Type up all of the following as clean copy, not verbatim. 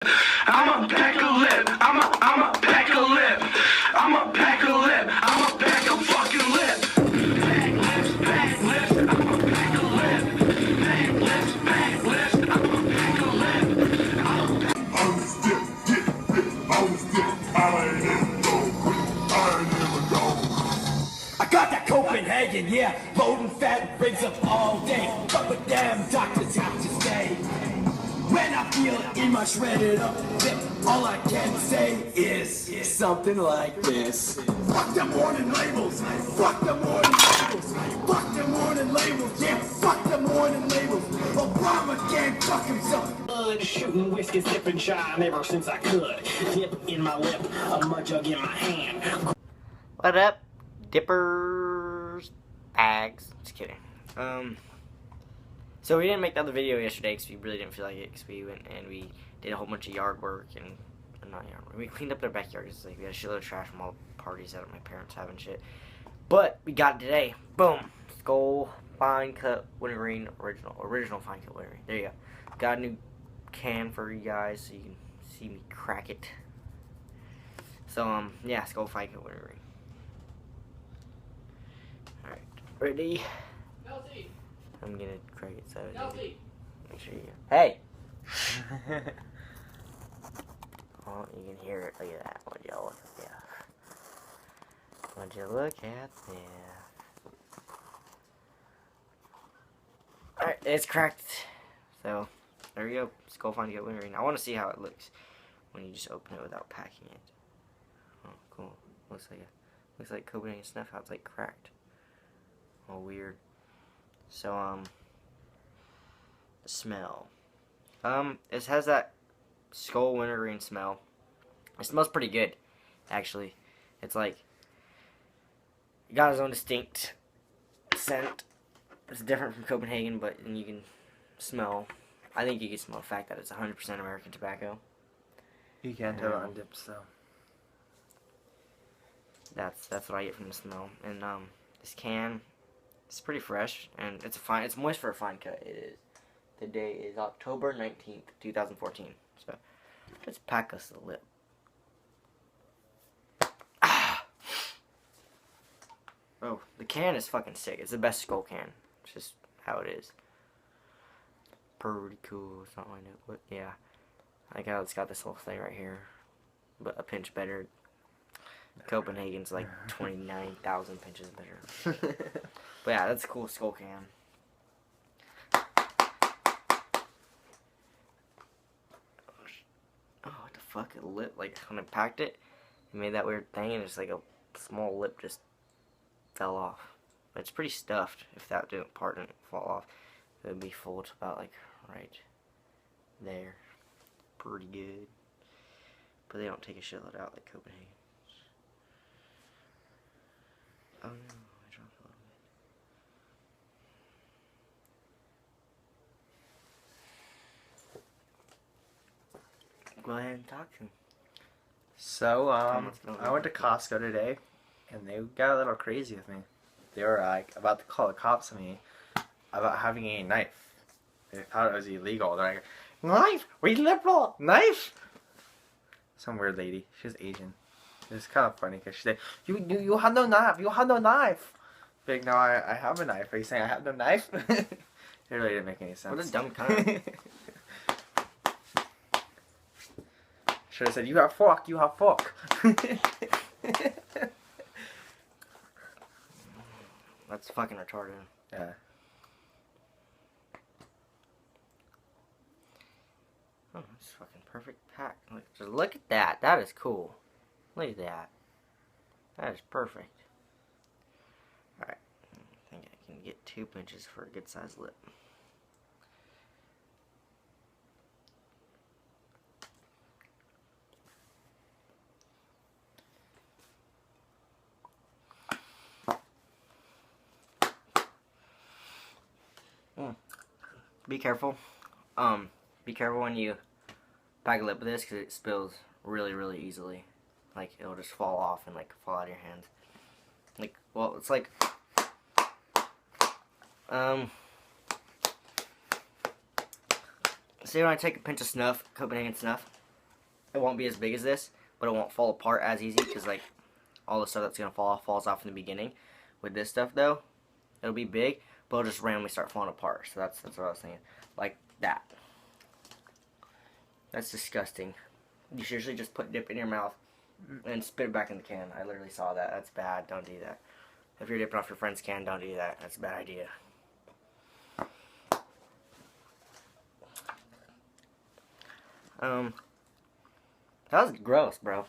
I'm a pack a lip. I'm a pack a lip. I'm a pack a lip. I'm a pack a fucking lip. Pack lips, pack lips. I'm a pack a lip. Pack lips, pack lips. I'm a pack a lip. I'm still getting bit. I'm still. I ain't even know. I ain't even know. I got that Copenhagen, yeah, loading fat rigs up all day. But with damn doctors have to stay. When I feel in my shredded up lip, all I can say is something like this. Fuck them morning labels, fuck them morning labels, fuck them morning labels, yeah, fuck them morning labels. Obama can't fuck himself. Shooting whiskey, sipping shine ever since I could. Dip in my lip, a mud jug in my hand. What up, dippers, bags? Just kidding. So we didn't make the other video yesterday because we really didn't feel like it. Because we went and we did a whole bunch of yard work and not yard work. We cleaned up their backyard. It's like we had a shitload of trash from all the parties that my parents have and shit. But we got it today. Boom, Skoal fine cut Wintergreen original fine cut Wintergreen. There you go. Got a new can for you guys so you can see me crack it. So yeah, Skoal fine cut Wintergreen. Alright, ready? Kelsey. I'm gonna crack it so Kelsey. make sure you hey! Oh, you can hear it. Look at that. Would you look at that? Would you look at that? Alright, it's cracked. So, there you go. Skoal fine cut Wintergreen. I want to see how it looks when you just open it without packing it. Oh, cool. Looks like Copenhagen snuff. How it's like cracked. Oh, weird. So, the smell. It has that Skoal Wintergreen smell. It smells pretty good, actually. It's like, it got its own distinct scent. It's different from Copenhagen, but you can smell, I think you can smell the fact that it's 100% American tobacco. You can't tell on dips, though. That's what I get from the smell. And, this can, it's pretty fresh, and it's moist for a fine cut. It is. The day is October 19th, 2014. So, let's pack us a lip. Ah! Oh, the can is fucking sick. It's the best Skoal can. It's just how it is. Pretty cool. It's not like it, but yeah. I like how it's got this little thing right here, but a pinch better. Copenhagen's like 29,000 pinches better. But yeah, that's a cool Skoal can. Oh, what the fuck? It lit, like, when I packed it, it made that weird thing, and just like a small lip just fell off. But it's pretty stuffed. If that part didn't fall off, it would be full to about, like, right there. Pretty good. But they don't take a shitload out like Copenhagen. Oh no, I dropped a little bit. Go ahead and talk to him. So, I went to Costco today, and they got a little crazy with me. They were like about to call the cops on me about having a knife. They thought it was illegal. They're like, knife? We liberal? Knife? Some weird lady. She was Asian. It was kind of funny because she said, you have no knife. You have no knife. Like, no, I have a knife. Are you saying I have no knife? It really didn't make any sense. What a dumb cunt. Should have said, you have fork. You have fork. That's fucking retarded. Yeah. Oh, it's fucking perfect pack. Just look at that. That is cool. Look at that. That is perfect. Alright. I think I can get 2 pinches for a good sized lip. Be careful. Be careful when you pack a lip with this because it spills really, really easily. Like, it'll just fall off and, like, fall out of your hands. Like, well, it's like, say when I take a pinch of snuff, Copenhagen snuff, it won't be as big as this, but it won't fall apart as easy because like all the stuff that's gonna fall off falls off in the beginning. With this stuff though, it'll be big, but it'll just randomly start falling apart. So that's what I was thinking, like that. That's disgusting. You seriously just put dip in your mouth and spit it back in the can. I literally saw that. That's bad. Don't do that. If you're dipping off your friend's can, don't do that. That's a bad idea. That was gross, bro.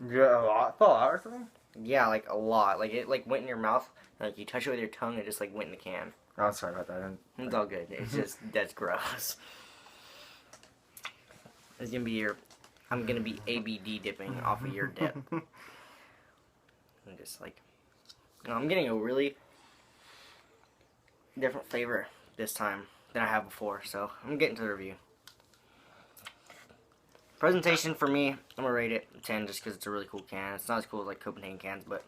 Yeah, a lot fell out or something? Yeah, like a lot. Like it like went in your mouth. Like you touch it with your tongue, it just like went in the can. Oh, sorry about that. It's all good. It's just that's gross. It's gonna be your. I'm gonna be ABD dipping off of your dip. And just like, I'm getting a really different flavor this time than I have before. So I'm getting to the review. Presentation for me, I'm gonna rate it a 10 just because it's a really cool can. It's not as cool as like Copenhagen cans, but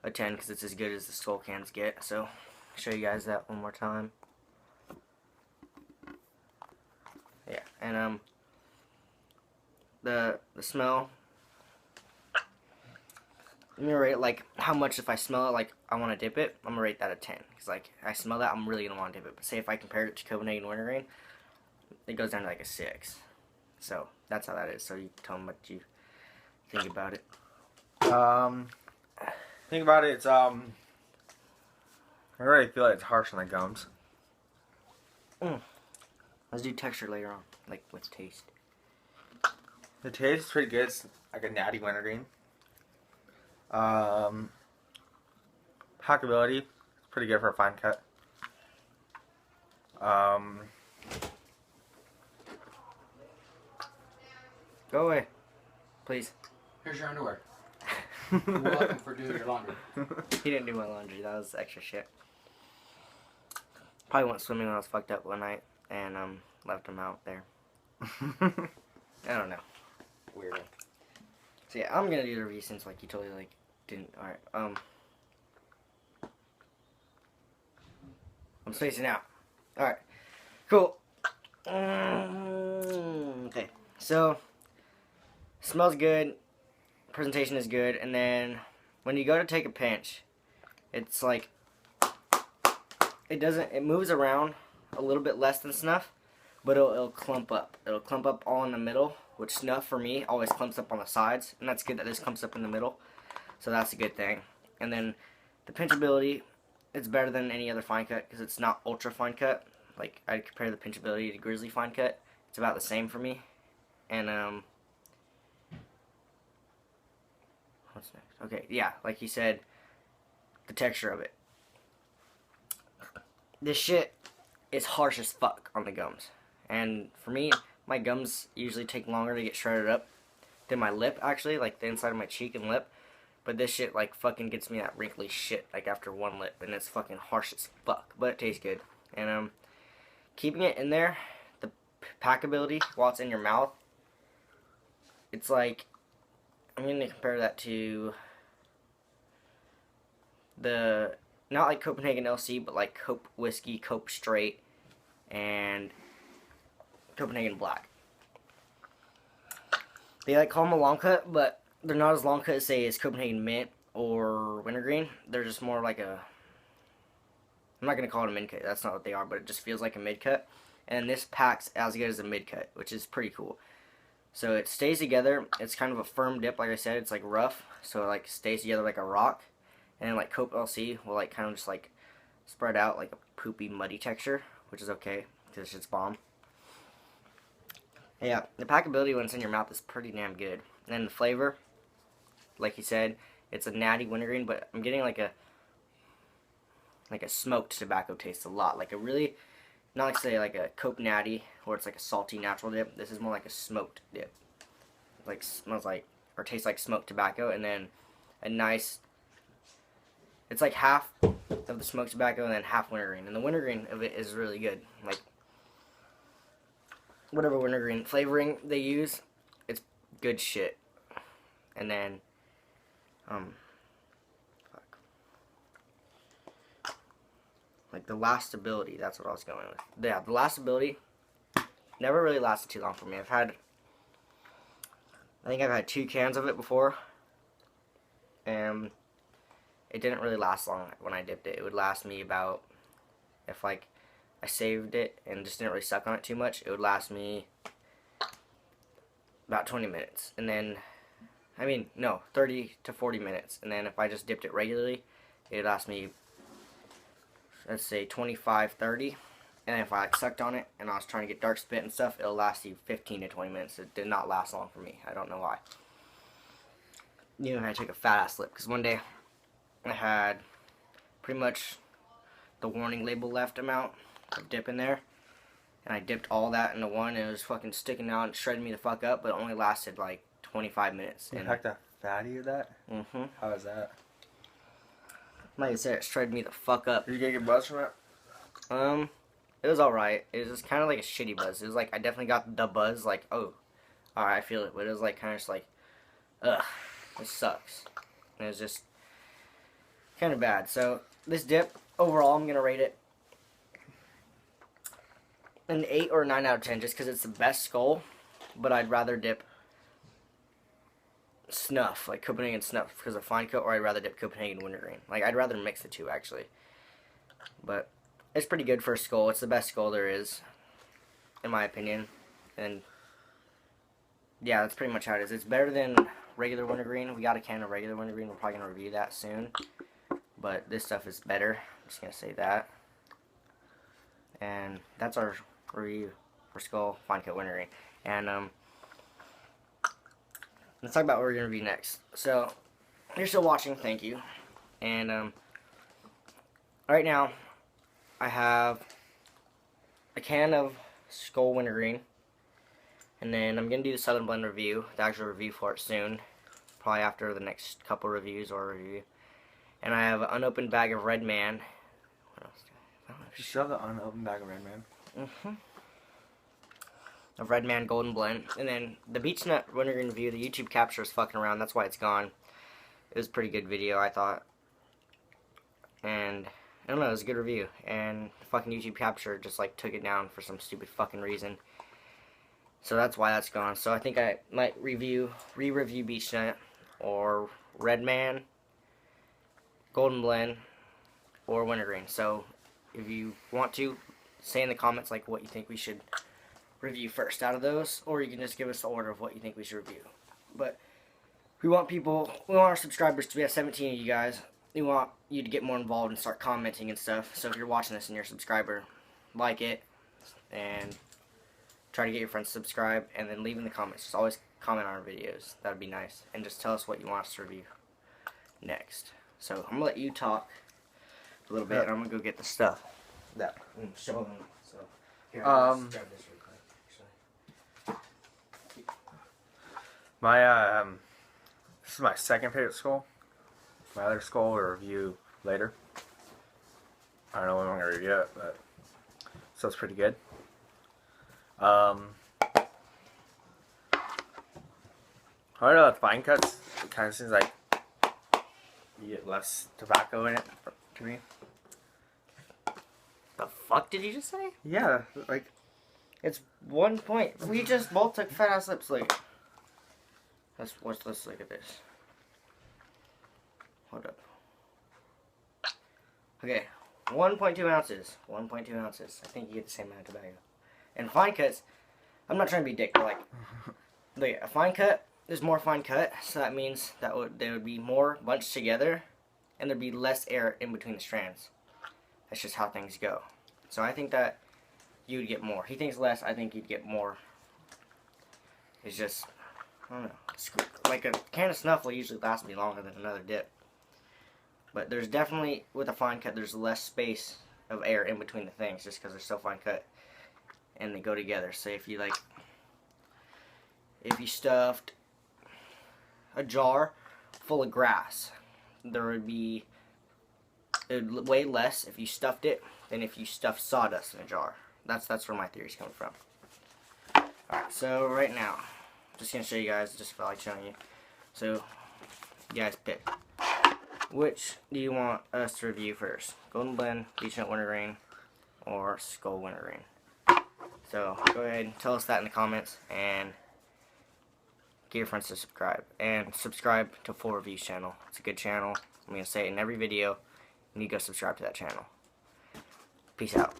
a 10 because it's as good as the Skoal cans get. So I'll show you guys that one more time. Yeah, and the smell, I'm gonna rate it like how much if I smell it like I want to dip it. I'm gonna rate that a 10 because like I smell that I'm really gonna want to dip it. But say if I compare it to Copenhagen Wintergreen, it goes down to like a 6. So that's how that is. So you tell them what you think about it. Think about it. It's I really feel like it's harsh on the gums. Let's do texture later on, like with taste. The taste is pretty good. It's like a natty wintergreen. Packability, it's pretty good for a fine cut. Go away, please. Here's your underwear. You're welcome for doing your laundry. He didn't do my laundry. That was extra shit. Probably went swimming when I was fucked up one night and left him out there. I don't know. Weirdo. So yeah, I'm gonna do the review since like you totally like didn't. All right. I'm spacing out. All right. Cool. Okay. So smells good. Presentation is good, and then when you go to take a pinch, it's like it moves around a little bit less than snuff, but it'll clump up. It'll clump up all in the middle, which snuff for me always clumps up on the sides, and that's good that this clumps up in the middle, so that's a good thing. And then the pinchability, it's better than any other fine cut because it's not ultra fine cut. Like I'd compare the pinchability to Grizzly fine cut. It's about the same for me. And what's next? Okay, yeah, like you said, the texture of it. This shit is harsh as fuck on the gums. And for me, my gums usually take longer to get shredded up than my lip, actually, like the inside of my cheek and lip. But this shit, like, fucking gets me that wrinkly shit, like, after one lip. And it's fucking harsh as fuck. But it tastes good. And, keeping it in there, the packability, while it's in your mouth, it's like, I'm going to compare that to the, not like Copenhagen LC, but like Cope Whiskey, Cope Straight, and Copenhagen Black. They like call them a long cut, but they're not as long cut as say as Copenhagen Mint or Wintergreen. They're just more like a, I'm not going to call it a mid cut, that's not what they are, but it just feels like a mid cut. And this packs as good as a mid cut, which is pretty cool. So it stays together. It's kind of a firm dip, like I said. It's like rough, so it like stays together like a rock. And then like Cope LC will like kind of just like spread out like a poopy muddy texture, which is okay because it's bomb. Yeah, the packability when it's in your mouth is pretty damn good. And then the flavor, like you said, it's a natty wintergreen, but I'm getting like a smoked tobacco taste a lot. Like a really, not like say like a Cope natty where it's like a salty natural dip. This is more like a smoked dip. Like smells like or tastes like smoked tobacco, and then a nice. It's like half of the smoked tobacco and then half wintergreen, and the wintergreen of it is really good. Like whatever wintergreen flavoring they use, it's good shit. And then like the lastability, that's what I was going with. Yeah, the lastability never really lasted too long for me. I've had I think I've had 2 cans of it before, and it didn't really last long when I dipped it. It would last me about, if like I saved it and just didn't really suck on it too much, it would last me about 20 minutes. And then, I mean, no, 30 to 40 minutes. And then if I just dipped it regularly, it would last me, let's say 25, 30. And if I like sucked on it and I was trying to get dark spit and stuff, it'll last you 15 to 20 minutes. It did not last long for me. I don't know why. Even if I took a fat ass lip, because one day I had pretty much the warning label left amount of dip in there, and I dipped all that into one, and it was fucking sticking out and shredding me the fuck up, but it only lasted like 25 minutes. You And packed a fatty of that? mm-hmm. How was that? Like I said, it shredded me the fuck up. Did you get your buzz from it? It was alright. It was just kind of like a shitty buzz. It was like, I definitely got the buzz, like, oh, alright, I feel it, but it was like kind of just like, ugh, this sucks. And it was just kind of bad. So, this dip, overall, I'm going to rate it an 8 or a 9 out of 10, just because it's the best Skoal, but I'd rather dip Snuff, like Copenhagen Snuff, because of fine cut, or I'd rather dip Copenhagen Wintergreen. Like, I'd rather mix the two, actually. But it's pretty good for a Skoal. It's the best Skoal there is, in my opinion. And yeah, that's pretty much how it is. It's better than regular Wintergreen. We got a can of regular Wintergreen. We're probably going to review that soon. But this stuff is better. I'm just going to say that. And that's our review for Skoal Fine Cut Wintergreen. And let's talk about what we're going to review next. So, if you're still watching, thank you. And right now, I have a can of Skoal Wintergreen, and then I'm going to do the Southern Blend review, the actual review for it soon, probably after the next couple reviews or review. And I have an unopened bag of Red Man. What else do I have? You still have the unopened bag of Red Man? Of Red Man Golden Blend. And then the Beach Nut Wintergreen review, the YouTube capture is fucking around, that's why it's gone. It was a pretty good video, I thought. And I don't know, it was a good review, and the fucking YouTube capture just like took it down for some stupid fucking reason. So that's why that's gone. So I think I might re-review Beach Nut, or Red Man, Golden Blend, or Wintergreen. So if you want to, say in the comments like what you think we should review first out of those, or you can just give us the order of what you think we should review. But we want our subscribers to be at 17 of you guys. We want you to get more involved and start commenting and stuff. So if you're watching this and you're a subscriber, like it, and try to get your friends to subscribe, and then leave in the comments. Just always comment on our videos. That would be nice. And just tell us what you want us to review next. So I'm going to let you talk a little bit, and I'm going to go get the stuff that I'm showing them. So here, I'll just grab this real quick, actually. My, this is my second favorite Skoal. My other Skoal we'll review later. I don't know when I'm going to review it, but so it's pretty good. I don't know, with fine cuts, it kind of seems like you get less tobacco in it, to me. The fuck did you just say? Yeah, like, It's 1 point. We just both took fat ass lips. Like, let's look at this. Hold up. Okay, 1.2 ounces. 1.2 ounces. I think you get the same amount of tobacco. And fine cuts, I'm not trying to be a dick, but like, look, a fine cut, there's more fine cut, so that means that there would be more bunched together, and there'd be less air in between the strands. That's just how things go. So I think that you would get more. He thinks less, I think you'd get more. It's just, I don't know. It's like a can of snuff will usually last me longer than another dip. But there's definitely, with a fine cut, there's less space of air in between the things, just because they're so fine cut. And they go together. So if you stuffed a jar full of grass, there would be way less if you stuffed it than if you stuffed sawdust in a jar. That's where my theory's coming from. Alright, so right now, I'm just gonna show you guys, just feel like showing you. So you guys pick. Which do you want us to review first? Golden Blend, Beach Nut Wintergreen, or Skoal Wintergreen? So go ahead and tell us that in the comments, and get your friends to subscribe. And subscribe to 4 Reviews channel. It's a good channel. I'm going to say it in every video. You need to go subscribe to that channel. Peace out.